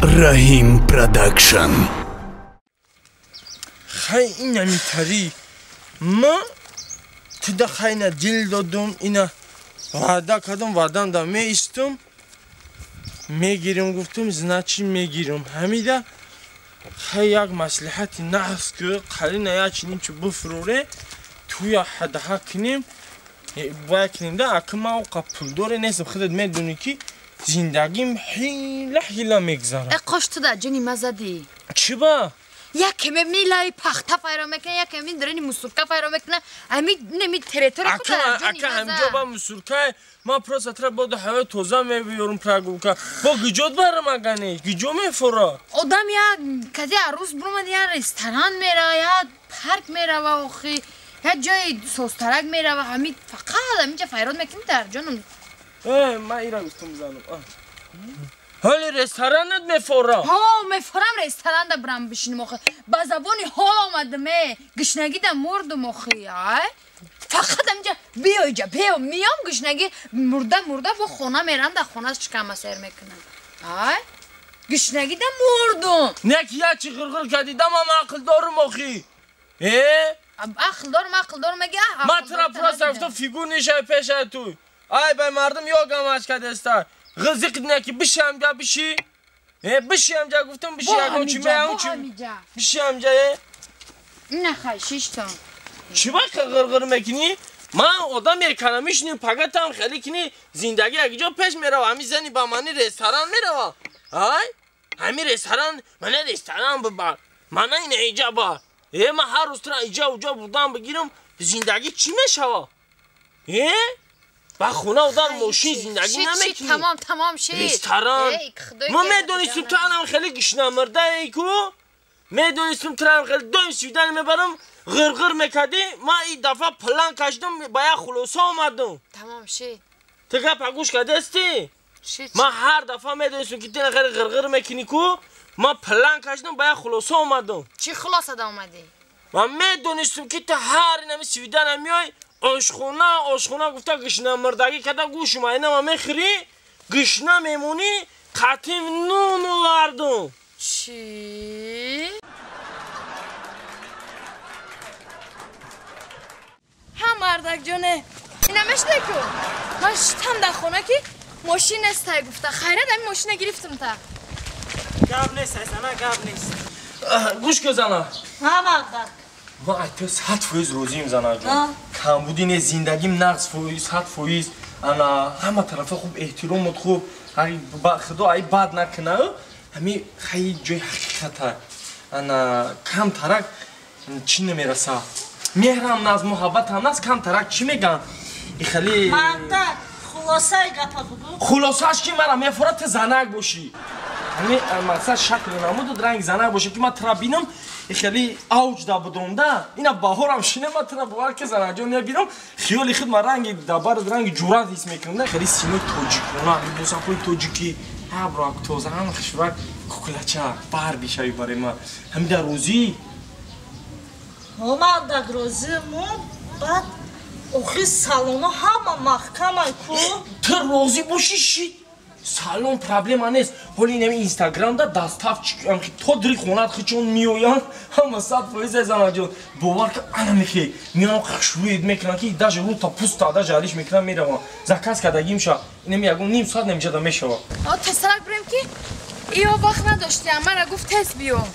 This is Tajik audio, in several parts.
Rahim Production. خی اینا میتری ما تدا خینا دل دادم اینا وعده کردم وعدم دا میستم میگیرم گفتم زنچی میگیرم همیدا خی یک مصلحتی نحس که قلینا یا چنین چه بفروره توی حدها کنیم باید کنیم دا اکما و قپل دوره نیستم خودت میدونی که زندگیم حیله میگذاره قشت دا جنی مزدی چی با؟ یکی میبینی لای پخته فایرا میکنه یکی میبینی درنی مسورکا فایرا میکنه امی نمی تریتوری خدا جنی اکا همجا با مسورکای ما پروساتره با هوا توزا میبیارم پراگوکا با گجود برم اگنه گجو میفورا آدم یا کدی عروس برومد یا رستوران میره یا پارک میره و آخی یا جای سوسترک میره و همی فقط همینجا فایرات میکنی در جانم ما ایران گفتم زنم حالی رستورانت میفورا ها میفورم رستوران دا برم بشینم آخی با زبانی حال آمدم گشنگی دا مردم آخی فقط همینجا بیا اینجا بیا میام گشنگی مرده با خونه میرم دا خونه چکم سر میکنم گشنگی دا مردم نکی یا چی غرغر کردی دا ما عقل دارم آخی عقل دارم مگه ما ترا پروسا فیگور نشه پیشه توی ای به مردم یوگا ماش کرده است غزیق نکی بشی همجا بشی بشی همجا گفتم بشی اگه چی میام چی بشی همجا نه خیشیش تا چی باید که غرغر میکنی؟ من آدم اکنامیش نیم پگت هم خیلی کنی زندگی اگه جا پیش میره و همی زنی با منی رستوران میره همی رستوران من رستوران ببر من این ایجا با من هر روز ترا ایجا اوجا بودم بگیرم زندگی چی میشه با خونه و در ماشین زندگی نمیکنی تمام شید رستوران ما میدونستم تو هم خیلی گشنه مرده ای کو میدونستم تو هم خیلی دویم سویدن میبرم غرغر میکردی ما این دفعه پلان کشدم با یک خلوصا آمدم تمام شید تگه پگوش کرده استی ما هر دفعه میدونستم که تینا خیلی غرغر میکنی کو ما پلان کشدم با یک خلوصا آمدم چی خلاصه دا آمدی؟ ما میدونستم که تو هر اینمی سویدن میای آشخونه گفته گشنه مردگی کده گوش ما اینه ما میخری گشنه میمونی قطیم نونو وردم چی؟ هم مردک جونه اینه مشته که من شتم در خونه که ماشین نسته گفته خیرت همین ماشین گرفتم تا گاب نیست اصلا گاب نیست گوش که زنه ها مردک ما ایتا 100% روزیم زنه جون کمبودین زندگیم نقص فویز 100% انا همه طرفه خوب احترامت خوب خدا ای بد نکنه همی خیلی جای حقیقته انا کم ترک چی نمیرسه مهرم ناز محبت هم ناز کم ترک چی میگن خیلی مردک خلاصه گپا بگو خلاصه اش که مرا میفورد زنک باشی همی مثلا شکل نمود رنگ زنک باشه که من ترا بینم خیلی اوج دا بدم دا اینا باهرم شینه ما ترا باور که زنک جون نبینم خیلی خود من رنگ دبار رنگ جورات حس میکنم خیلی سیمای توجیکونا میبوسم پای توجیکی ها براک توزه هم خشبک کوکلچه بار بیشایی برای ما همی در روزی ها مردک روزی مون بعد اوخی سالونا همه محکمه کو تو روزی باشی شید سالون پرابلم نیست ولی نمی اینستاگرام دا دستاف تو دری خونت خیچون میویان همه 100% زنه جون باور که انا میخی میان خشوید میکنن که داج رو تا پوست تا داج علیش میکنن میروان زکاس کدگیم شا اینم یگون نیم ساعت نمیشه دا میشه تسرک بریم که ایو وقت نداشتی اما را گفت تست بیام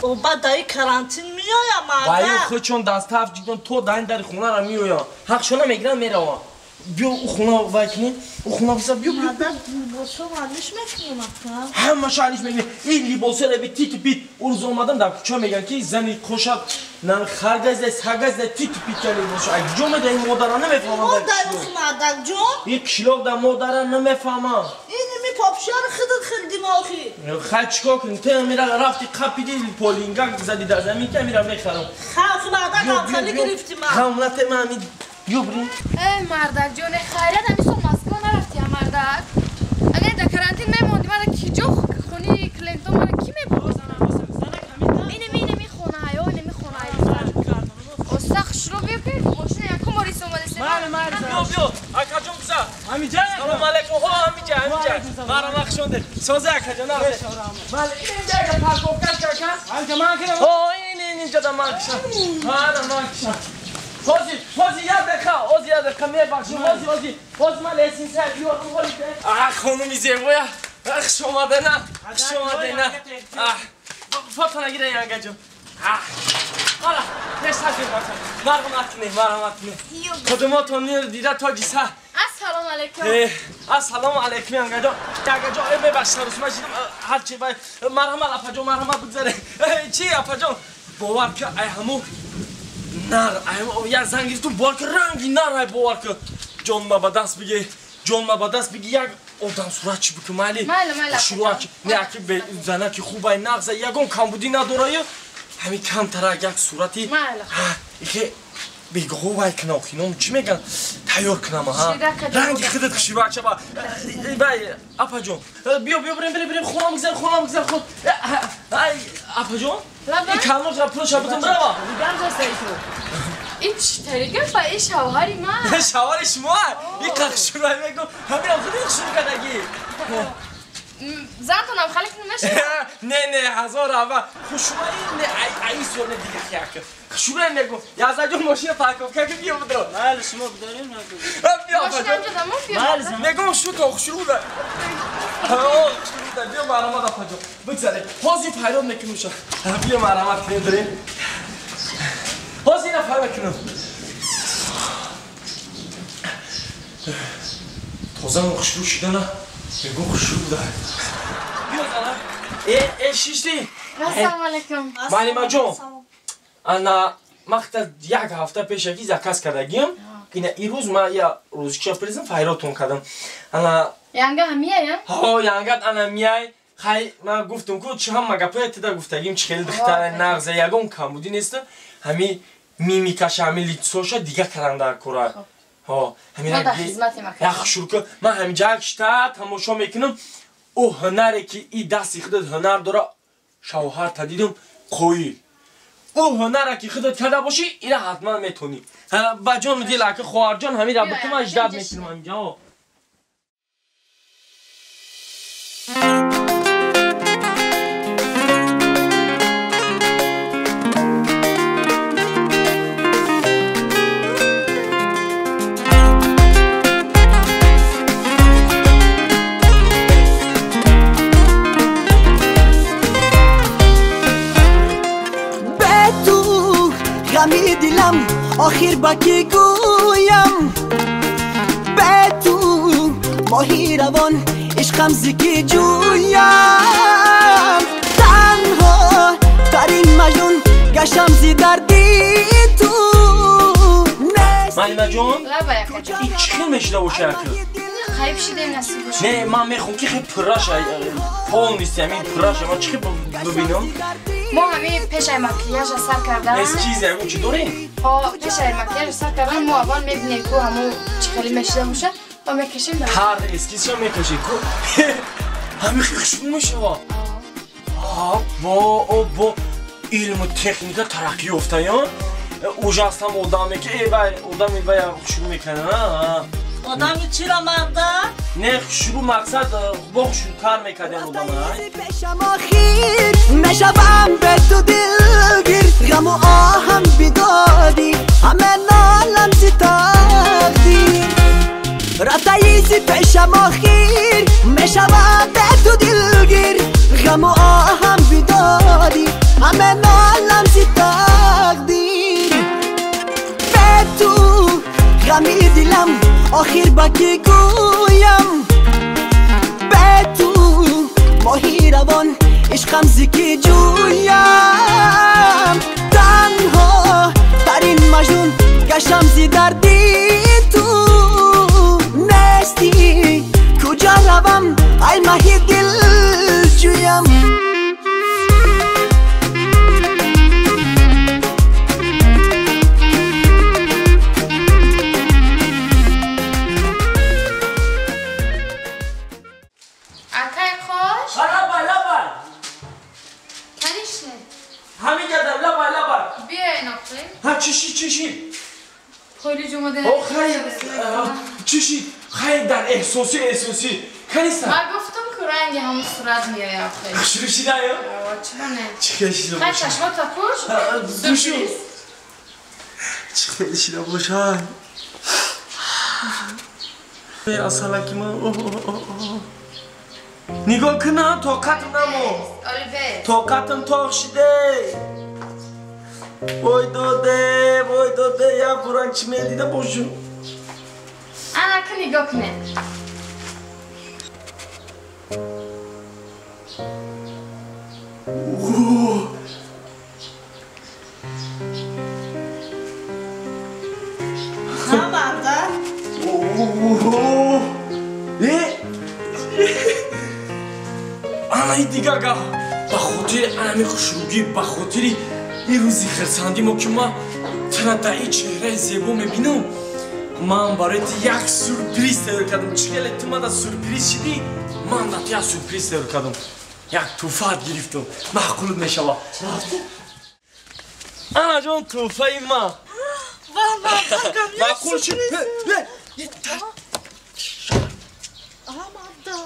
او بعد دایی کرانتین میایم مردک بایو خیچون دستاف جیدون تو داین در خونه را میویان حق شونه میگرن میروان بیا او خونه وایکنی او خونه بسا بیا مردک لیباسو علیش میکنم همه شعریش میگه این لیباسه رو به تیت پیت ارز اومدم در کچا میگن که زنی خوشت نم خرگزده سگزده تیت پیت که لیباسو اگه جو میده این مادران نمیفهمم مادر اوخی مردک جون یک کلاق در مادران نمیفهمم اینمی پاپشار خیلی دماغی خیلی چکا کنی تو میره رفتی قپیدی پولینگا زدی در زمین که میره میخرم خیلی مردک خیلی گرفتی من خملت من یو بریم مردک جون خیرت همی سو مسکو نرفتی مردک اگر در کرانتین میموندی من کی جو خونی کلینتون من کی میبود اینمی خونه هایو اینمی خونه هایو استخ شروع بیو که ماشین یکو موریس اومده سه بیا اکا جون بزا همینجا سلام علیکم همینجا مرا مخشونده سازه اکا جناب بله اینجا اگه پرکوب کش که من کنم اینجا دا من کشم من کشم حوزی یاد دکا میبخشیم حوزی من لیسین سر بیار بخوری خانومی زیبویا شما دنه فاطمه نگیره ینگه جون حالا نشتازیم مرحمت کنی کدوماتون نیر دیده تا جیسه السلام علیکم السلام علیکم ینگه جون ببخش رسومه شدیم هرچی باید مرحمت اپا جون مرحمت بگذاره چی اپا جون باور که ای همو نر یک زنگیز تو بار که رنگی نر باور که جون ما با دست بگی یک آدم صورت چی بکن مالی شروع نه که به زنه که خوبه نغزه یکون کمبودی نداره همین کم تره یک صورتی که بگه خوبه کنم خینم چی میگن تیار کنم ها رنگی خودت که شروع چه با اپا جون بیا بریم خونم بگذار اپا جون این کلمه که پلوش بودم بروا این چی طریقه با این شوهری من شوهر شما این که شروع میگم همین هم خودت شروع کردگی زنتونم خالی کنم نشه نه هزار اول خوشومه این سورنه دیگه خیاه که شروع میگم یازده جون ماشین پاکوف که بیا بدرو بله شما بداریم بیا ماشین همجا دمون بیا میگم شروع ده بیا مرحمت اپا جون بگذاره حوزی پیراد میکنم شد بیا مرحمت کنیم داریم حوزی نفر میکنم تازه هم خوشبو شده نه بگم خوشبو ده بیا زنه ای شیشتی السلام علیکم معلمه جون انا مقطع یک هفته پیش یکی زکاس کردگیم این روز ما یا روز که پریزم فایراتون کردم انا ینگه همیه یا؟ ها ینگه انا میای خیلی من گفتم که چه هم مگه تدا گفتگیم چه خیلی دختر نغزه یگون کمبودی نیست همی میمیکش همی لیتسوشا دیگه کردن در کره ها همین یک شروع من همینجا کشتا تماشا میکنم او هنری که این دستی خودت هنر داره شوهر تدیدم خویی او هنره که خودت کرده باشی ایره حتما میتونی با جان دیل که خواهر جان همین را بکنم اجداد میکنم اینجا غمی دلم آخر با کی گویم به تو ماهی روان عشقم زکی جویم تنها ترین مجنون گشتم زی دردی تو معلمه جون این چی خیلی میشده باشه خیلی شده نصیب باشه نه من میخوام که خیلی پراش پول نیست همین پراش من چی ببینم ما همین پیش مکیاژ سر کردم اسکیزه اون چی دارین؟ پیش مکیاژ سر کردم ما اول میبینیم که همون چی خیلی میشده باشه و میکشیم در هر اسکیزشو میکشی که همین خیلی خوشبون میشه با علم و تکنیک ترقی افتایان اوجاست هم آدمی که آدمی باید شروع میکنه آدمی چی را مرده؟ نه شروع مقصد با شروع کار میکنه آدم پیشم آخیر نشوم به تو دلگیر غم و آهم بیدادی همه نالم زی تقدیر رفتاییزی پیشم آخیر نشوم به تو دلگیر غم و آهم بیدادی همه نالم زی تقدیر به تو غمی دلم آخر با کی گویم به تو ماهی روان عشقم زکی جویم تنها ترین مجنون گشتم زی دردی تو نستی کجا روم ای ماهی دل جویم چی؟ خیلی جمعه خیلی در احساسی کنیستم من گفتم که رنگی همون صورت میای آخه شروع شده یا؟ چرا نه؟ چه شده خیلی باشه؟ چشمات تا پوش سورپریز چه شده باشه؟ اصلا که من نگاه کنم طاقتم نمو آلیوه طاقتم تاق شده وای داده یا بران چی میدیده باشو انا که نگاه کنه نمرده آنای دیگه با خاطر امی خوشروگی با خاطر این روزی خرسندی ما که ما تنها این چهره زیبا میبینم من برای یک سورپریز تیار کردم چگل تو من سورپریز شدی من دا یک سورپریز تیار کردم یک توفه گرفتم معقول میشوه انا جان توفه ما معقول شد آمده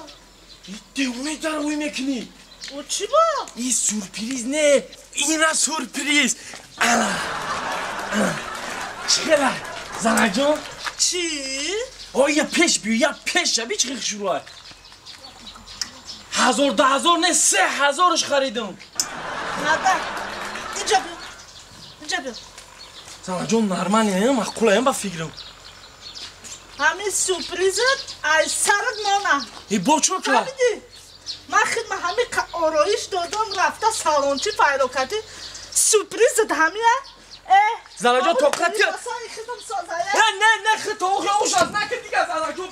دیونه در روی میکنی او چی با؟ این سورپریز نه این سورپریز چگله زنه جان چی؟ یه پیش بیو یه پیش شبی چه شروعه 1000 2000 نه 3000ش خریدم نده اینجا بیا اینجا بیا زنه جان نرمانی نه معقوله هم با فکرم همین سورپریزت ای سرت مانه ای با چون که فهمیدی؟ من خدمت همین که آرایش دادم رفته سالونچی پیدا کردی سورپریزت همیه؟ زنه جان طاقت خدم نه خیلی طاقت اوش از نکن دیگه زنه جان